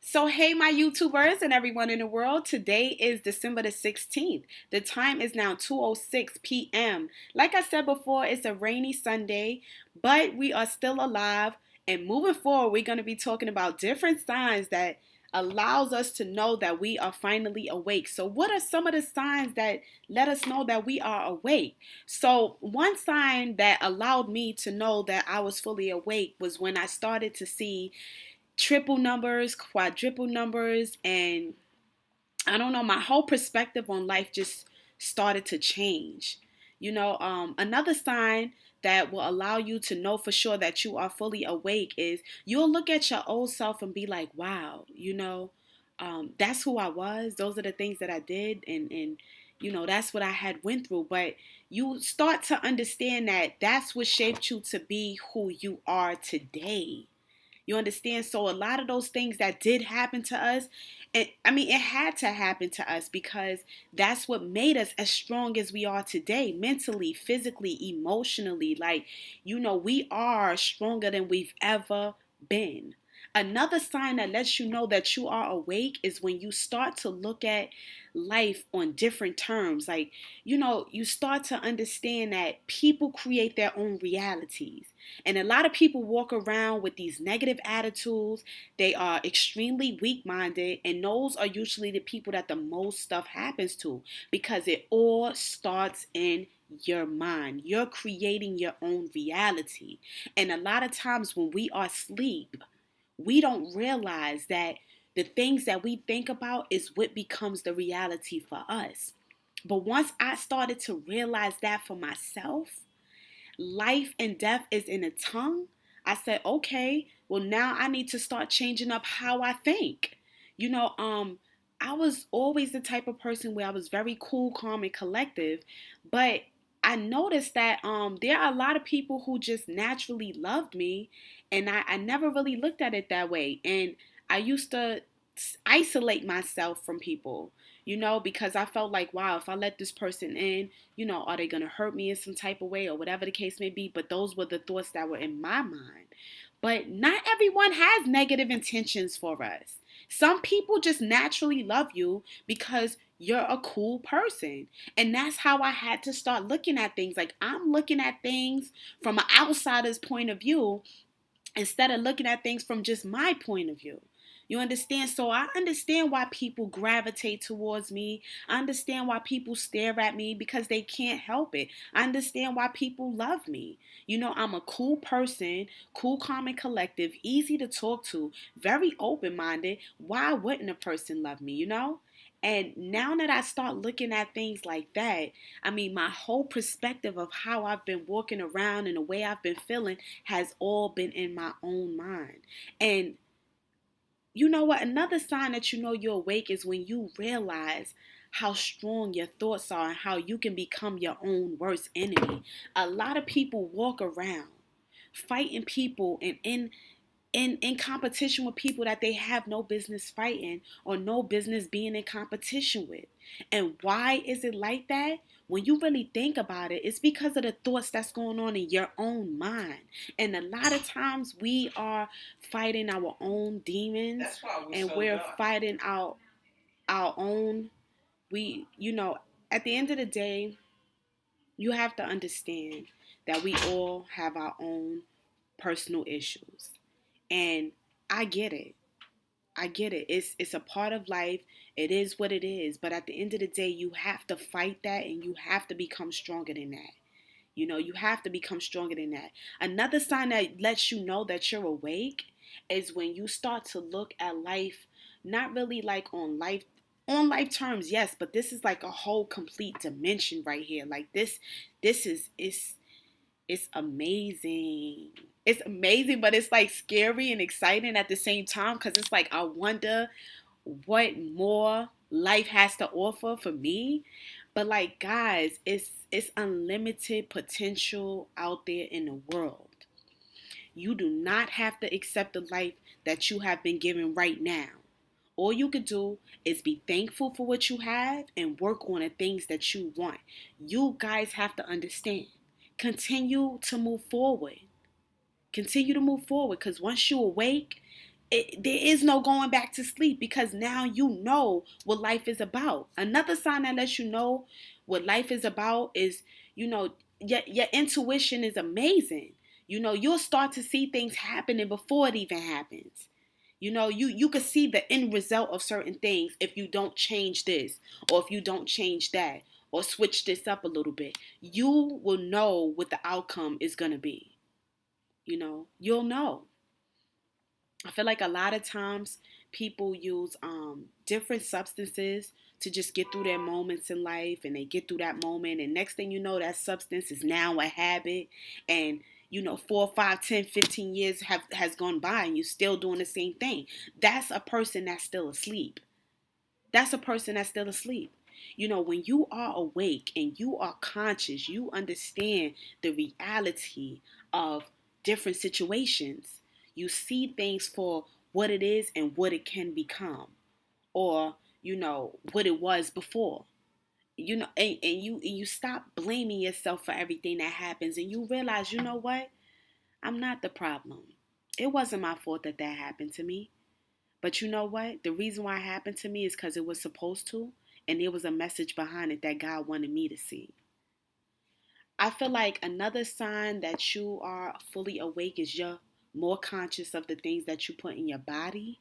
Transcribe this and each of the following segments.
So, hey, my YouTubers and everyone in the world. Today is December the 16th. The time is now 2:06 p.m. Like I said before, it's a rainy Sunday, but we are still alive. And moving forward, we're going to be talking about different signs that allows us to know that we are finally awake. So, what are some of the signs that let us know that we are awake? So, one sign that allowed me to know that I was fully awake was when I started to see triple numbers, quadruple numbers, and I don't know, my whole perspective on life just started to change. Another sign that will allow you to know for sure that you are fully awake is you'll look at your old self and be like, wow, that's who I was. Those are the things that I did, and that's what I had went through. But you start to understand that that's what shaped you to be who you are today. You understand? So a lot of those things that did happen to us, it had to happen to us because that's what made us as strong as we are today, mentally, physically, emotionally. We are stronger than we've ever been. Another sign that lets you know that you are awake is when you start to look at life on different terms. You start to understand that people create their own realities. And a lot of people walk around with these negative attitudes. They are extremely weak minded, and those are usually the people that the most stuff happens to because it all starts in your mind. You're creating your own reality. And a lot of times when we are asleep, we don't realize that the things that we think about is what becomes the reality for us. But once I started to realize that for myself, life and death is in the tongue, I said, okay, well, now I need to start changing up how I think. You know, um, I was always the type of person where I was very cool, calm, and collective, but I noticed that there are a lot of people who just naturally loved me, and I never really looked at it that way. And I used to isolate myself from people, because I felt like, wow, if I let this person in, are they going to hurt me in some type of way or whatever the case may be? But those were the thoughts that were in my mind. But not everyone has negative intentions for us. Some people just naturally love you because you're a cool person. And that's how I had to start looking at things. Like I'm looking at things from an outsider's point of view instead of looking at things from just my point of view. You understand? So I understand why people gravitate towards me. I understand why people stare at me because they can't help it. I understand why people love me. I'm a cool person, cool, calm, and collective, easy to talk to, very open minded. Why wouldn't a person love me? And now that I start looking at things like that, my whole perspective of how I've been walking around and the way I've been feeling has all been in my own mind. And you know what? Another sign that you know you're awake is when you realize how strong your thoughts are and how you can become your own worst enemy. A lot of people walk around fighting people and in competition with people that they have no business fighting or no business being in competition with. And why is it like that? When you really think about it, it's because of the thoughts that's going on in your own mind. And a lot of times we are fighting our own demons. That's why we're and so we're dark. Fighting our own we at the end of the day, you have to understand that we all have our own personal issues. And I get it. I get it. It's a part of life. It is what it is. But at the end of the day, you have to fight that and you have to become stronger than that. You have to become stronger than that. Another sign that lets you know that you're awake is when you start to look at life, not really like on life terms, yes, but this is like a whole complete dimension right here. Like this is it's amazing. It's amazing, but it's like scary and exciting at the same time because it's like I wonder what more life has to offer for me. But like guys, it's unlimited potential out there in the world. You do not have to accept the life that you have been given right now. All you could do is be thankful for what you have and work on the things that you want. You guys have to understand. Continue to move forward. Continue to move forward because once you awake, there is no going back to sleep because now you know what life is about. Another sign that lets you know what life is about is, your intuition is amazing. You'll start to see things happening before it even happens. You could see the end result of certain things if you don't change this, or if you don't change that, or switch this up a little bit. You will know what the outcome is going to be. You'll know. I feel like a lot of times people use different substances to just get through their moments in life, and they get through that moment, and next thing you know, that substance is now a habit, and 4, 5, 10, 15 years has gone by and you're still doing the same thing. That's a person that's still asleep. That's a person that's still asleep. When you are awake and you are conscious, you understand the reality of different situations. You see things for what it is and what it can become, or, what it was before. And you stop blaming yourself for everything that happens, and you realize, you know what? I'm not the problem. It wasn't my fault that happened to me. But you know what? The reason why it happened to me is because it was supposed to, and there was a message behind it that God wanted me to see. I feel like another sign that you are fully awake is you're more conscious of the things that you put in your body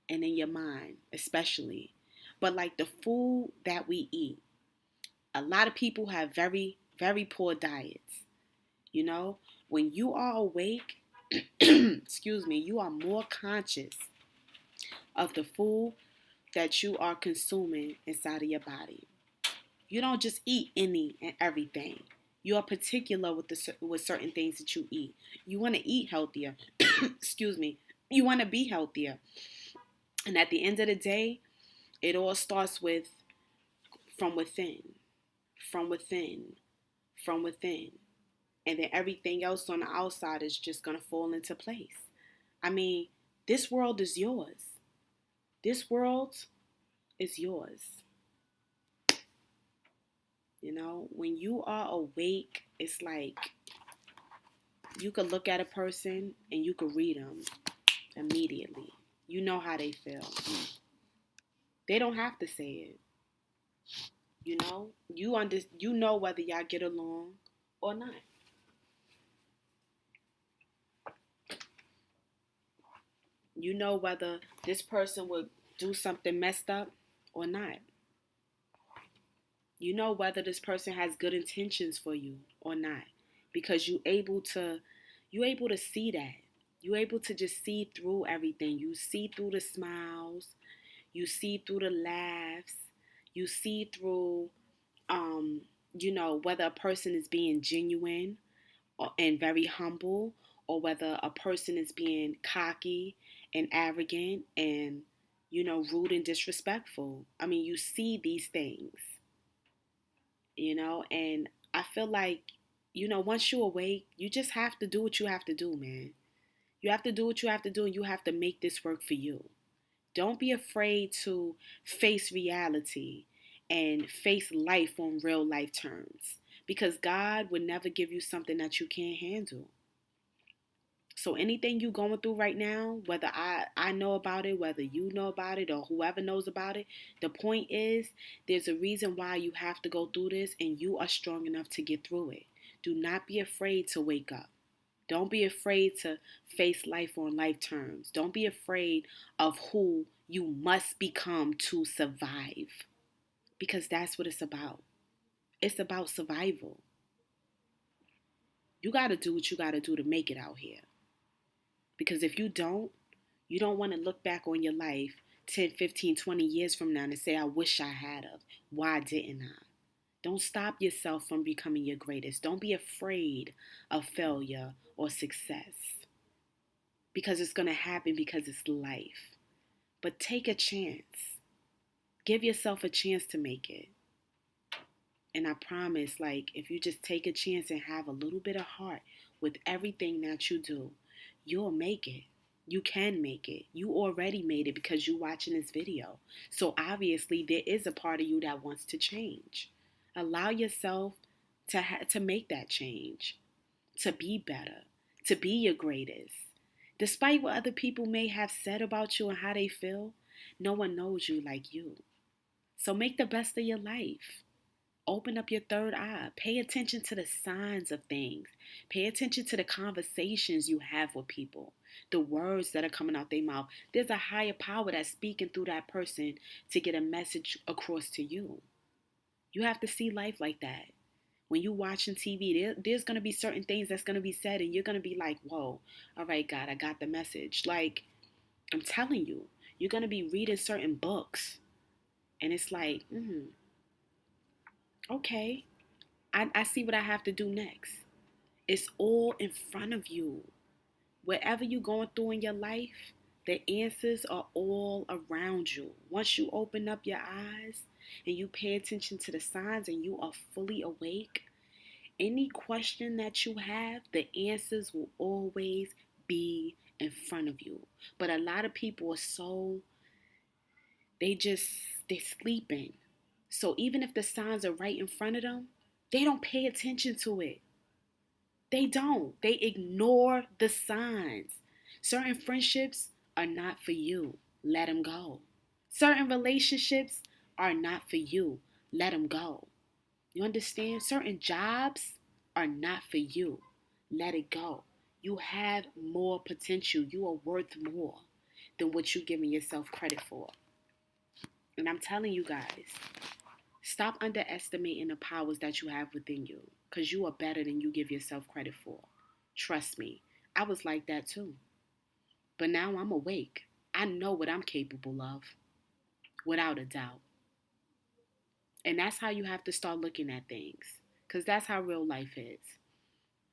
and in your mind, especially. But like the food that we eat, a lot of people have very, very poor diets. When you are awake, excuse me, you are more conscious of the food that you are consuming inside of your body. You don't just eat any and everything. You are particular with certain things that you eat. You want to eat healthier. Excuse me. You want to be healthier. And at the end of the day, it all starts with from within, from within, from within. And then everything else on the outside is just going to fall into place. I mean, this world is yours. This world is yours. When you are awake, it's like you could look at a person and you could read them immediately. You know how they feel. They don't have to say it. You know whether y'all get along or not. You know whether this person would do something messed up or not. You know whether this person has good intentions for you or not, because you're able to see that. You're able to just see through everything. You see through the smiles, you see through the laughs, you see through whether a person is being genuine and very humble, or whether a person is being cocky and arrogant and rude and disrespectful. I mean, you see these things. And I feel like, once you're awake, you just have to do what you have to do, man. You have to do what you have to do, and you have to make this work for you. Don't be afraid to face reality and face life on real life terms, because God would never give you something that you can't handle. So anything you're going through right now, whether I know about it, whether you know about it, or whoever knows about it, the point is there's a reason why you have to go through this, and you are strong enough to get through it. Do not be afraid to wake up. Don't be afraid to face life on life terms. Don't be afraid of who you must become to survive, because that's what it's about. It's about survival. You got to do what you got to do to make it out here. Because if you don't want to look back on your life 10, 15, 20 years from now and say, I wish I had of. Why didn't I? Don't stop yourself from becoming your greatest. Don't be afraid of failure or success, because it's going to happen, because it's life. But take a chance. Give yourself a chance to make it. And I promise, if you just take a chance and have a little bit of heart with everything that you do, you'll make it. You can make it. You already made it because you're watching this video. So obviously there is a part of you that wants to change. Allow yourself to make that change, to be better, to be your greatest, Despite what other people may have said about you and how they feel, no one knows you like you. So make the best of your life. Open up your third eye. Pay attention to the signs of things. Pay attention to the conversations you have with people, the words that are coming out their mouth. There's a higher power that's speaking through that person to get a message across to you. You have to see life like that. When you're watching TV, there's going to be certain things that's going to be said, and you're going to be like, whoa, all right, God, I got the message. Like, I'm telling you, you're going to be reading certain books, and it's like, okay, I see what I have to do next. It's all in front of you. Whatever you're going through in your life, the answers are all around you. Once you open up your eyes and you pay attention to the signs and you are fully awake, any question that you have, the answers will always be in front of you. But a lot of people are they're sleeping. So even if the signs are right in front of them, they don't pay attention to it. They don't. They ignore the signs. Certain friendships are not for you. Let them go. Certain relationships are not for you. Let them go. You understand? Certain jobs are not for you. Let it go. You have more potential. You are worth more than what you're giving yourself credit for. And I'm telling you guys, stop underestimating the powers that you have within you, because you are better than you give yourself credit for. Trust me, I was like that too. But now I'm awake. I know what I'm capable of, without a doubt. And that's how you have to start looking at things, because that's how real life is.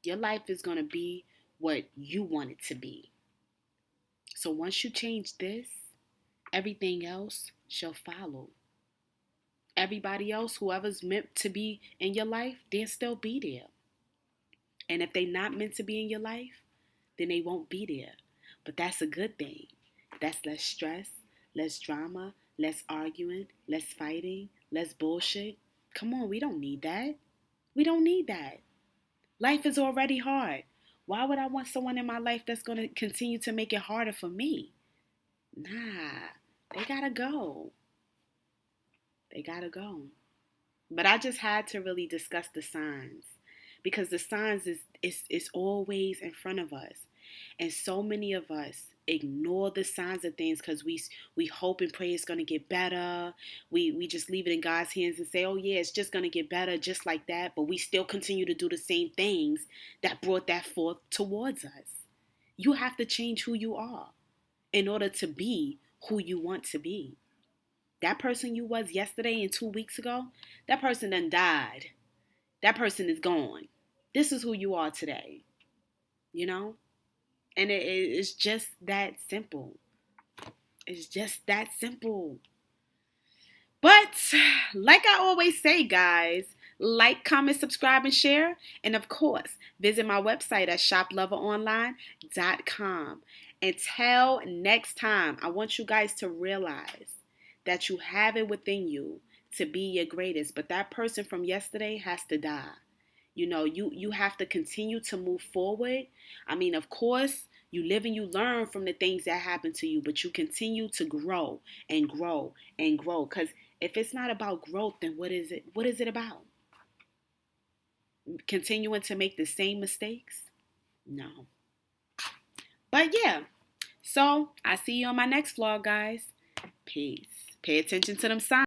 Your life is going to be what you want it to be. So once you change this, everything else shall follow. Everybody else, whoever's meant to be in your life, they'll still be there. And if they're not meant to be in your life, then they won't be there. But that's a good thing. That's less stress, less drama, less arguing, less fighting, less bullshit. Come on, we don't need that. We don't need that. Life is already hard. Why would I want someone in my life that's going to continue to make it harder for me? Nah, they gotta go. They gotta go. But I just had to really discuss the signs, because the signs is always in front of us. And so many of us ignore the signs of things because we hope and pray it's going to get better. We just leave it in God's hands and say, oh yeah, it's just going to get better just like that. But we still continue to do the same things that brought that forth towards us. You have to change who you are in order to be who you want to be. That person you was yesterday and 2 weeks ago, that person done died. That person is gone. This is who you are today, you know? And it's just that simple. It's just that simple. But like I always say, guys, like, comment, subscribe, and share. And of course, visit my website at shoploveronline.com. Until next time, I want you guys to realize that you have it within you to be your greatest. But that person from yesterday has to die. You know, you have to continue to move forward. I mean, of course, you live and you learn from the things that happen to you, but you continue to grow and grow and grow. Because if it's not about growth, then what is it? What is it about? Continuing to make the same mistakes? No. But yeah, so I see you on my next vlog, guys. Peace. Pay attention to them signs.